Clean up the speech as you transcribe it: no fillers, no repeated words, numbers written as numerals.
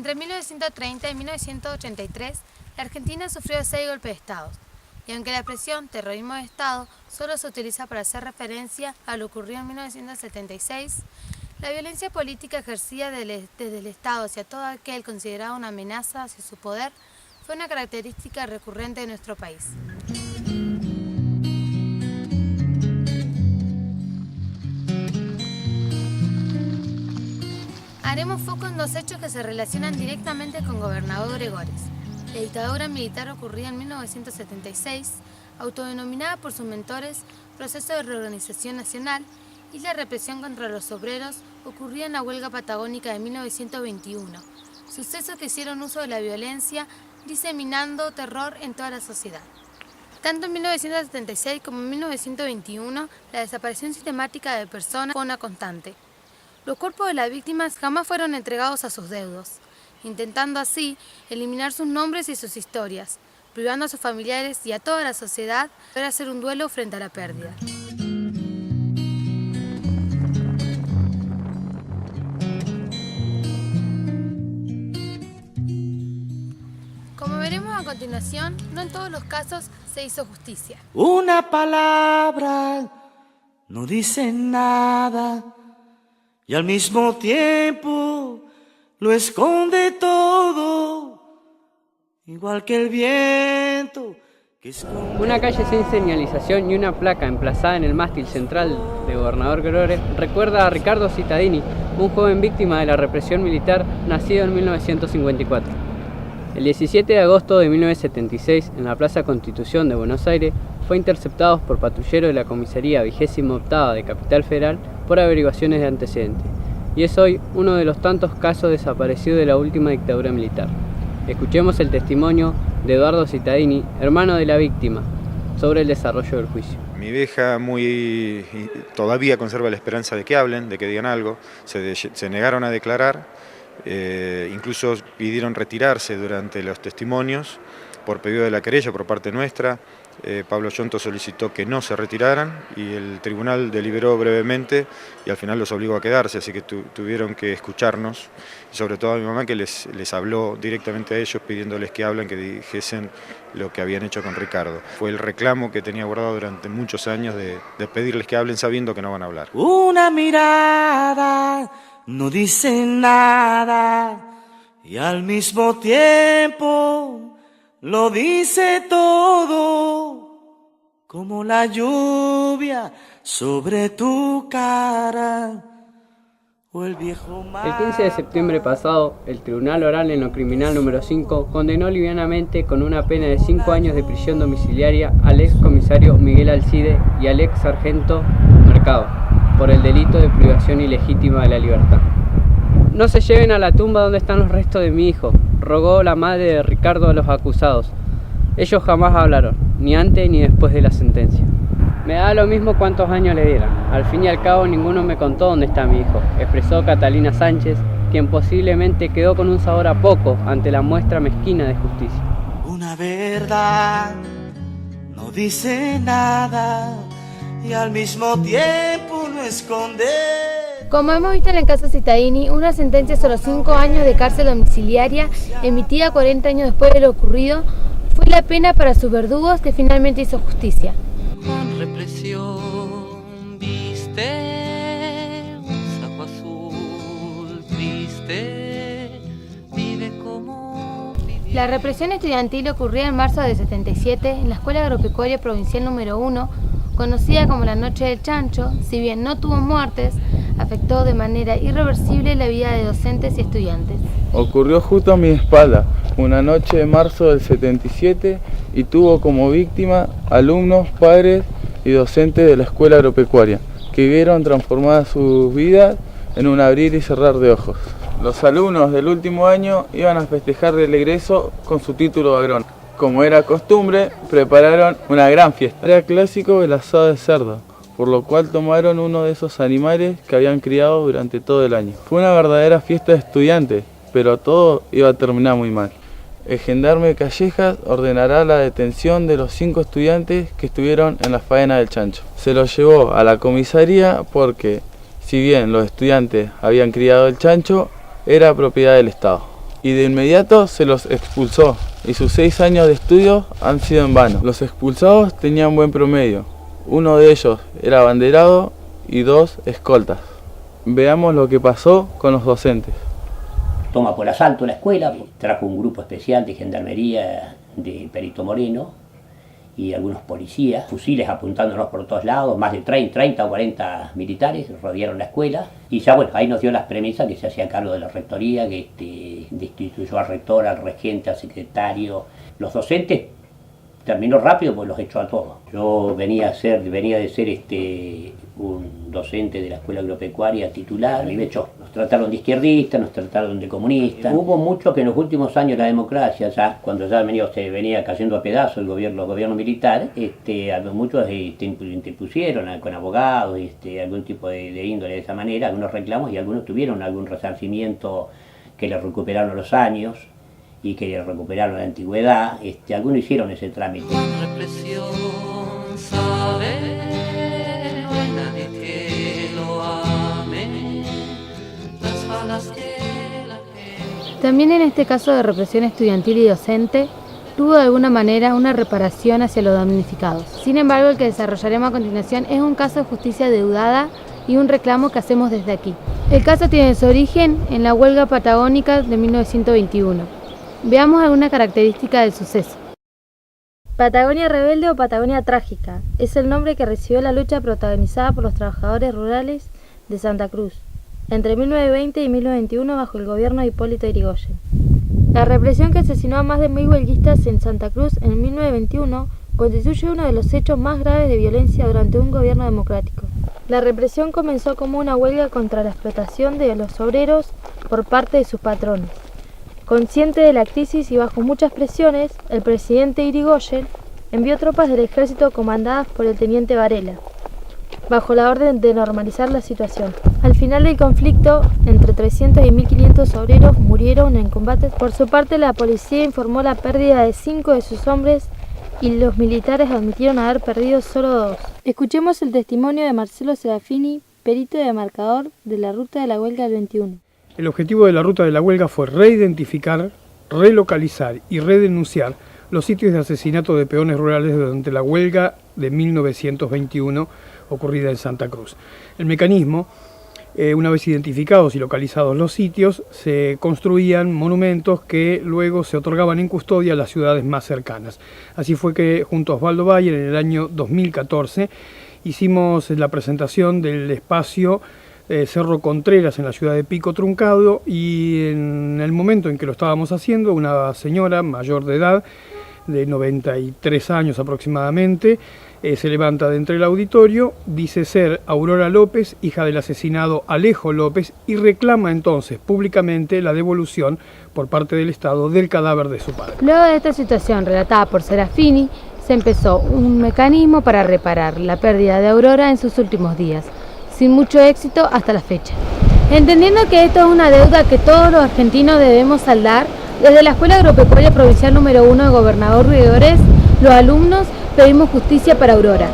Entre 1930 y 1983, la Argentina sufrió 6 golpes de Estado, y aunque la expresión terrorismo de Estado solo se utiliza para hacer referencia a lo ocurrido en 1976, la violencia política ejercida desde el Estado hacia todo aquel considerado una amenaza hacia su poder fue una característica recurrente de nuestro país. Haremos foco en 2 hechos que se relacionan directamente con Gobernador Gregores: la dictadura militar ocurrida en 1976, autodenominada por sus mentores Proceso de Reorganización Nacional, y la represión contra los obreros ocurrida en la huelga patagónica de 1921, sucesos que hicieron uso de la violencia, diseminando terror en toda la sociedad. Tanto en 1976 como en 1921, la desaparición sistemática de personas fue una constante. Los cuerpos de las víctimas jamás fueron entregados a sus deudos, intentando así eliminar sus nombres y sus historias, privando a sus familiares y a toda la sociedad de hacer un duelo frente a la pérdida. Como veremos a continuación, no en todos los casos se hizo justicia. Una palabra no dice nada y al mismo tiempo lo esconde todo, igual que el viento que esconde. Una calle sin señalización y una placa emplazada en el mástil central de Gobernador Gregores recuerda a Ricardo Cittadini, un joven víctima de la represión militar nacido en 1954. El 17 de agosto de 1976, en la Plaza Constitución de Buenos Aires, fue interceptado por patrulleros de la Comisaría 28ª de Capital Federal por averiguaciones de antecedentes, y es hoy uno de los tantos casos desaparecidos de la última dictadura militar. Escuchemos el testimonio de Eduardo Cittadini, hermano de la víctima, sobre el desarrollo del juicio. Mi vieja todavía conserva la esperanza de que hablen, de que digan algo. Se negaron a declarar, incluso pidieron retirarse durante los testimonios por pedido de la querella por parte nuestra. Pablo Yonto solicitó que no se retiraran y el tribunal deliberó brevemente y al final los obligó a quedarse, así que tuvieron que escucharnos, y sobre todo a mi mamá, que les habló directamente a ellos pidiéndoles que hablen, que dijesen lo que habían hecho con Ricardo. Fue el reclamo que tenía guardado durante muchos años de pedirles que hablen sabiendo que no van a hablar. Una mirada no dice nada y al mismo tiempo lo dice todo, como la lluvia sobre tu cara o el viejo mar. El 15 de septiembre pasado, el Tribunal Oral en lo Criminal número 5 condenó livianamente con una pena de 5 años de prisión domiciliaria al ex comisario Miguel Alcide y al ex sargento Mercado por el delito de privación ilegítima de la libertad. No se lleven a la tumba donde están los restos de mi hijo, rogó la madre de Ricardo a los acusados. Ellos jamás hablaron, ni antes ni después de la sentencia. Me da lo mismo cuántos años le dieran. Al fin y al cabo ninguno me contó dónde está mi hijo, expresó Catalina Sánchez, quien posiblemente quedó con un sabor a poco ante la muestra mezquina de justicia. Una verdad no dice nada y al mismo tiempo no esconde. Como hemos visto en el caso Cittadini, una sentencia de solo 5 años de cárcel domiciliaria, emitida 40 años después de lo ocurrido, fue la pena para sus verdugos, que finalmente hizo justicia. Con represión viste un saco azul triste, vive como vivía. La represión estudiantil ocurría en marzo de 77 en la Escuela Agropecuaria Provincial número 1, conocida como la Noche del Chancho. Si bien no tuvo muertes, afectó de manera irreversible la vida de docentes y estudiantes. Ocurrió justo a mi espalda, una noche de marzo del 77, y tuvo como víctima alumnos, padres y docentes de la Escuela Agropecuaria, que vieron transformadas sus vidas en un abrir y cerrar de ojos. Los alumnos del último año iban a festejar el egreso con su título de agrónomo. Como era costumbre, prepararon una gran fiesta. Era clásico el asado de cerdo, por lo cual tomaron uno de esos animales que habían criado durante todo el año. Fue una verdadera fiesta de estudiantes, pero todo iba a terminar muy mal. El gendarme Callejas ordenará la detención de los 5 estudiantes que estuvieron en la faena del chancho. Se los llevó a la comisaría porque, si bien los estudiantes habían criado el chancho, era propiedad del Estado. y de inmediato se los expulsó, y sus 6 años de estudio han sido en vano. Los expulsados tenían buen promedio, uno de ellos era abanderado y 2 escoltas. Veamos lo que pasó con los docentes. Toma por asalto la escuela, trajo un grupo especial de gendarmería de Perito Moreno y algunos policías, fusiles apuntándonos por todos lados, más de 30 o 40 militares rodearon la escuela y ya bueno, ahí nos dio las premisas que se hacía cargo de la rectoría, que destituyó al rector, al regente, al secretario. Los docentes terminó rápido porque los echó a todos. Yo venía de ser un docente de la escuela agropecuaria titular, y de hecho nos trataron de izquierdistas, nos trataron de comunistas. Hubo mucho que en los últimos años la democracia, ya cuando ya se venía cayendo a pedazos el gobierno militar, muchos interpusieron con abogados, algún tipo de índole de esa manera, algunos reclamos y algunos tuvieron algún resarcimiento que les recuperaron los años y que recuperaron la antigüedad, algunos hicieron ese trámite. Represión, sabe, no hay nadie que lo ame, las balas que la gente... También en este caso de represión estudiantil y docente, tuvo de alguna manera una reparación hacia los damnificados. Sin embargo, el que desarrollaremos a continuación es un caso de justicia deudada y un reclamo que hacemos desde aquí. El caso tiene su origen en la huelga patagónica de 1921. Veamos alguna característica del suceso. Patagonia Rebelde o Patagonia Trágica es el nombre que recibió la lucha protagonizada por los trabajadores rurales de Santa Cruz entre 1920 y 1921 bajo el gobierno de Hipólito Yrigoyen. La represión que asesinó a más de 1000 huelguistas en Santa Cruz en 1921 constituye uno de los hechos más graves de violencia durante un gobierno democrático. La represión comenzó como una huelga contra la explotación de los obreros por parte de sus patrones. Consciente de la crisis y bajo muchas presiones, el presidente Yrigoyen envió tropas del ejército comandadas por el teniente Varela, bajo la orden de normalizar la situación. Al final del conflicto, entre 300 y 1500 obreros murieron en combates. Por su parte, la policía informó la pérdida de 5 de sus hombres y los militares admitieron haber perdido solo 2. Escuchemos el testimonio de Marcelo Serafini, perito de marcador de la ruta de la huelga del 21. El objetivo de la ruta de la huelga fue reidentificar, relocalizar y redenunciar los sitios de asesinato de peones rurales durante la huelga de 1921 ocurrida en Santa Cruz. El mecanismo, una vez identificados y localizados los sitios, se construían monumentos que luego se otorgaban en custodia a las ciudades más cercanas. Así fue que junto a Osvaldo Bayer en el año 2014 hicimos la presentación del espacio Cerro Contreras en la ciudad de Pico Truncado, y en el momento en que lo estábamos haciendo, una señora mayor de edad, de 93 años aproximadamente, se levanta de entre el auditorio, dice ser Aurora López, hija del asesinado Alejo López, y reclama entonces públicamente la devolución por parte del Estado del cadáver de su padre. Luego de esta situación relatada por Serafini, se empezó un mecanismo para reparar la pérdida de Aurora en sus últimos días, sin mucho éxito hasta la fecha. Entendiendo que esto es una deuda que todos los argentinos debemos saldar, desde la Escuela Agropecuaria Provincial número 1 de Gobernador Ruiz de Obrés, los alumnos pedimos justicia para Aurora.